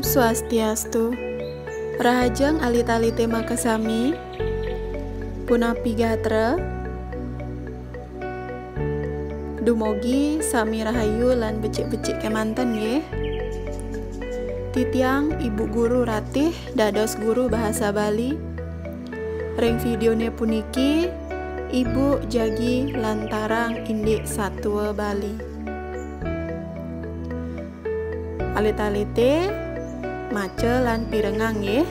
Swastiastu. Rahajeng alit-alite makasami. Punapi gatra. Dumogi sami rahayu lan becik-becik kemanten nggih. Titiang Ibu Guru Ratih dados guru bahasa Bali. Ring videone puniki Ibu jagi lantarang indik satwa Bali. Alit-alite maca lan pirengang nggih.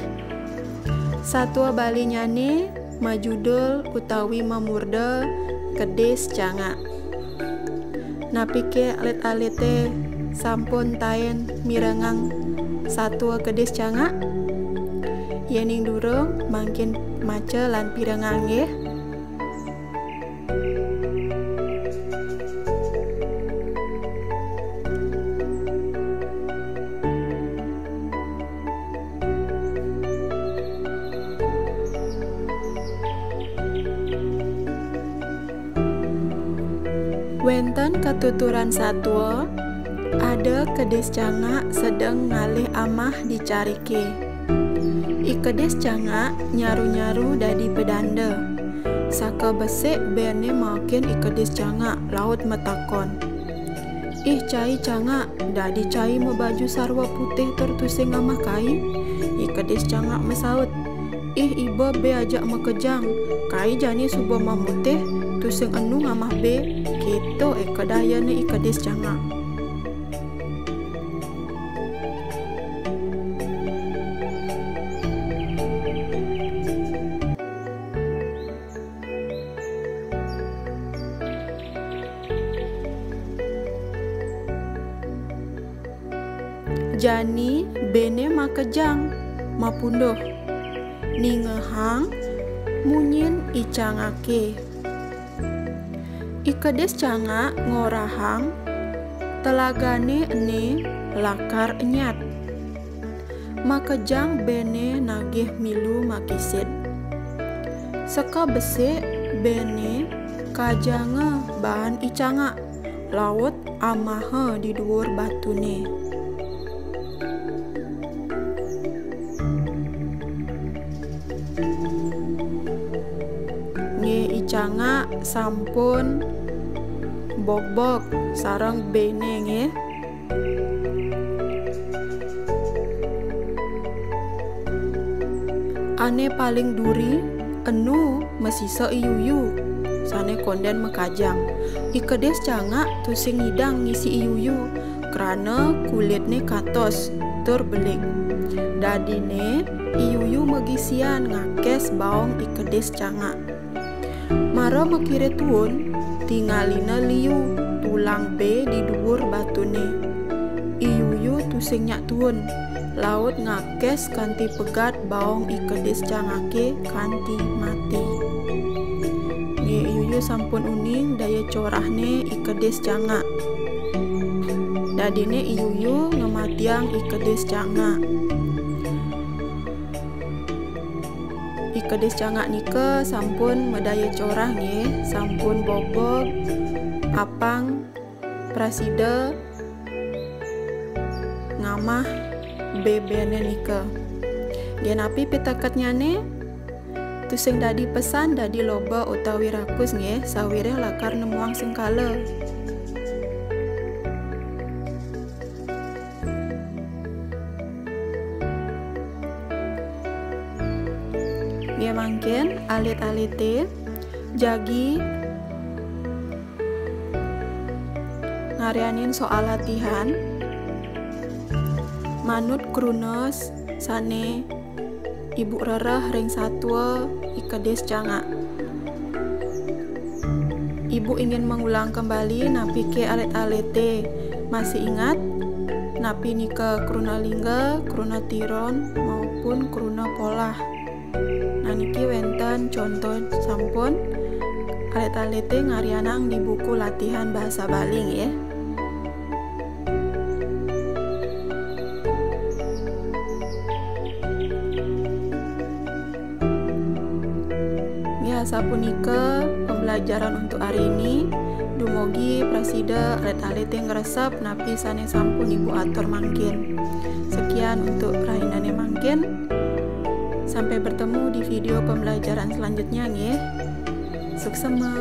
Satwa Bali nyane majudul utawi mamurda kedis cangak. Napike alit-alite sampun taen mirengang satwa kedis cangak. Yening durung mangkin maca lan pirengang nggih. Wenten ketuturan satwa, ada kedis cangak sedang ngalih amah dicarike. Kedis cangak nyaru-nyaru dadi bedanda. Saka besik bene makin kedis cangak laut metakon. Cai cangak dadi cai membaju sarwa putih tertusing amah kai. Kedis cangak mesaut. Iba be ajak mekejang. Kai jani subuh mamutih tusing enu ngamah be. Kito kedayane kedis cangak. Jani bene makejang mapundoh ningehang munyin icangake. Kedis cangak ngorahang telagane ene lakar enyat. Makejang bene nagih milu makisid. Seka besik bene kajanga bahan icangak laut amaha di dhuwur batune. Icangak sampun bobok sarang bene nggih. Ane paling duri enu mesisa iyuyu sane konden mekajang. Kedis cangak tusing ngidang ngisi iyuyu kerana kulitne katos tur belik. Dadine iyuyu megisian ngakes baong kedis cangak. Mara mekire tuun tingalina liu tulang be di dhuwur batune. Iyuyu tusing nyak tuun laut ngakes kanti pegat baong kedis cangake kanti mati. Iyuyu sampun uning daya corahne kedis cangak. Dadine iyuyu ngematiang kedis cangak. Kedis cangak nika sampun medaya corah nggih, sampun bobok apang prasida ngamah bebene nika. Genapi pitaket nyane tusing dadi pesan dadi loba utawi rakus nggih sawireh lakar nemuang sengkala. Nggih mangken alit-alite jagi ngarianin soal latihan manut krunos sane Ibu Rerah ring satwa kedis cangak. Ibu ingin mengulang kembali napi ke alit-alite masih ingat napi nika kruna lingga, kruna tiron maupun kruna polah. Niki wenten contoh sampun alit-alite ngarianang di buku latihan bahasa Bali nggih. Ya sapunika pembelajaran untuk hari ini. Dumugi prasida alit-alite ngresep napi sane sampun Ibu atur mangkin. Sekian. sekian untuk Rainane Mangkin. Sampai bertemu di video pembelajaran selanjutnya nggih. Suksema.